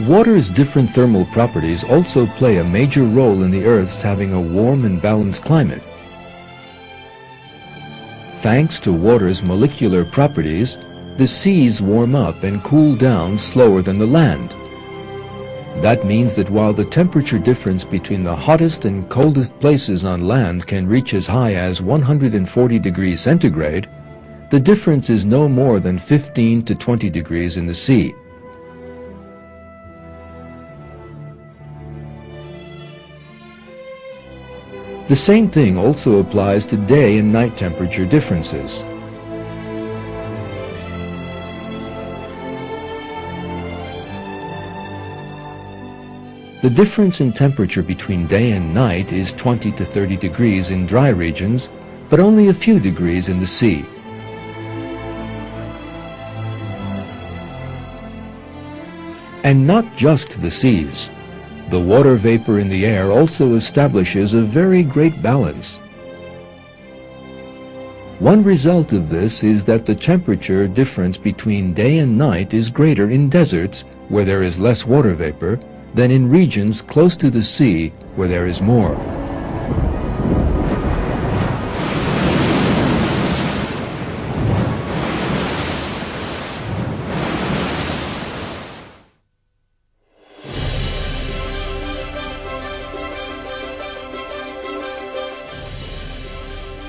Water's different thermal properties also play a major role in the Earth's having a warm and balanced climate. Thanks to water's molecular properties, the seas warm up and cool down slower than the land. That means that while the temperature difference between the hottest and coldest places on land can reach as high as 140 degrees centigrade, the difference is no more than 15 to 20 degrees in the sea. The same thing also applies to day and night temperature differences. The difference in temperature between day and night is 20 to 30 degrees in dry regions, but only a few degrees in the sea. And not just the seas. The water vapor in the air also establishes a very great balance. One result of this is that the temperature difference between day and night is greater in deserts, where there is less water vapor, than in regions close to the sea, where there is more.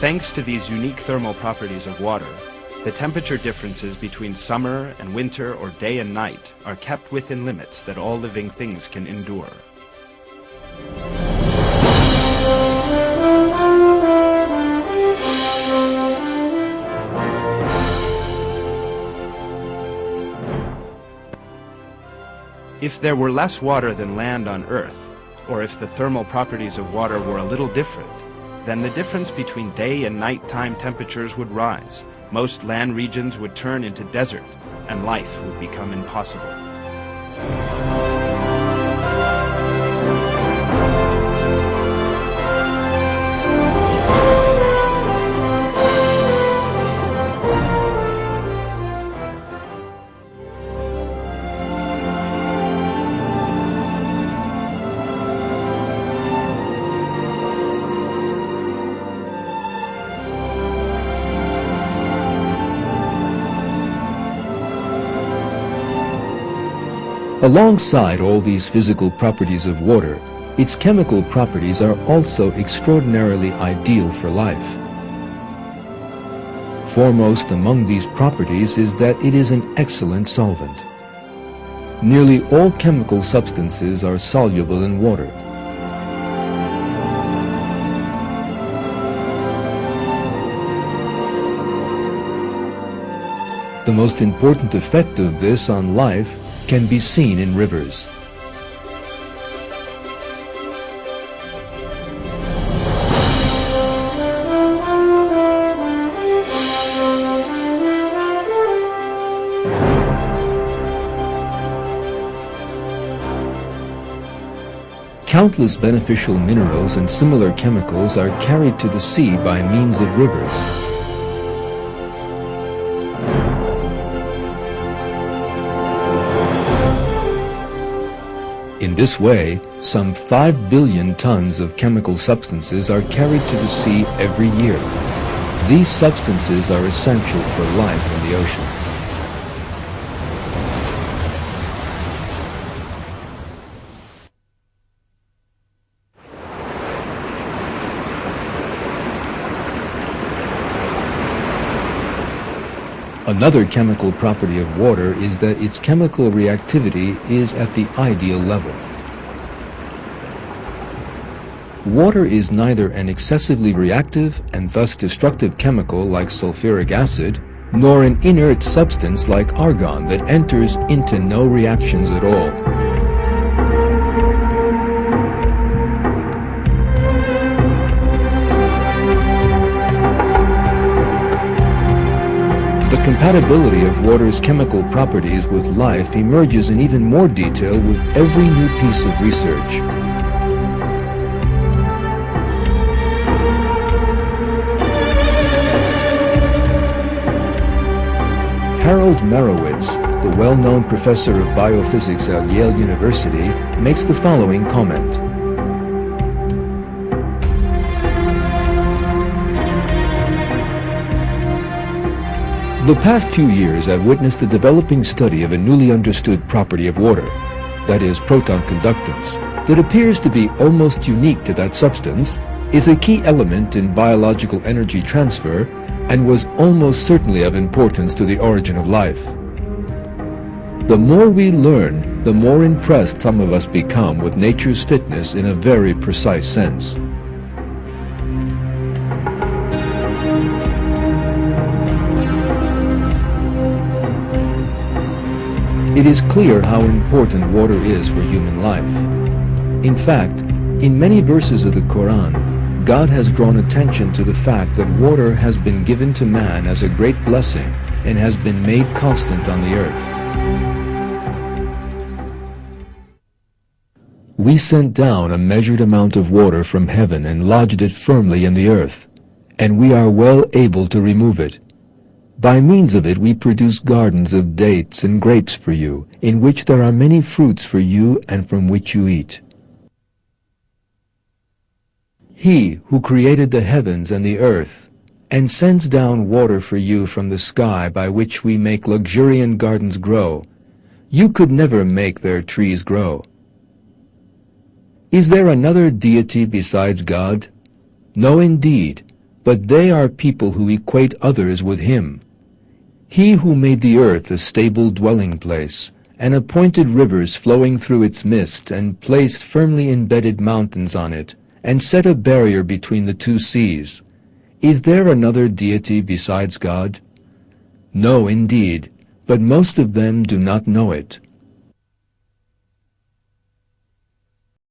Thanks to these unique thermal properties of water, the temperature differences between summer and winter or day and night are kept within limits that all living things can endure. If there were less water than land on Earth, or if the thermal properties of water were a little different, then the difference between day and nighttime temperatures would rise. Most land regions would turn into desert, and life would become impossible. Alongside all these physical properties of water, its chemical properties are also extraordinarily ideal for life. Foremost among these properties is that it is an excellent solvent. Nearly all chemical substances are soluble in water. The most important effect of this on life can be seen in rivers. Countless beneficial minerals and similar chemicals are carried to the sea by means of rivers. In this way, some 5 billion tons of chemical substances are carried to the sea every year. These substances are essential for life in the oceans. Another chemical property of water is that its chemical reactivity is at the ideal level. Water is neither an excessively reactive and thus destructive chemical like sulfuric acid, nor an inert substance like argon that enters into no reactions at all. The compatibility of water's chemical properties with life emerges in even more detail with every new piece of research. Harold Marowitz, the well-known professor of biophysics at Yale University, makes the following comment. The past few years have witnessed the developing study of a newly understood property of water, that is, proton conductance, that appears to be almost unique to that substance, is a key element in biological energy transfer, and was almost certainly of importance to the origin of life. The more we learn, the more impressed some of us become with nature's fitness in a very precise sense. It is clear how important water is for human life. In fact, in many verses of the Quran, God has drawn attention to the fact that water has been given to man as a great blessing and has been made constant on the earth. We sent down a measured amount of water from heaven and lodged it firmly in the earth, and we are well able to remove it. By means of it we produce gardens of dates and grapes for you, in which there are many fruits for you and from which you eat. He who created the heavens and the earth, and sends down water for you from the sky by which we make luxuriant gardens grow, you could never make their trees grow. Is there another deity besides God? No, indeed, but they are people who equate others with Him. He who made the earth a stable dwelling place, and appointed rivers flowing through its midst, and placed firmly embedded mountains on it, and set a barrier between the two seas. Is there another deity besides God? No, indeed, but most of them do not know it.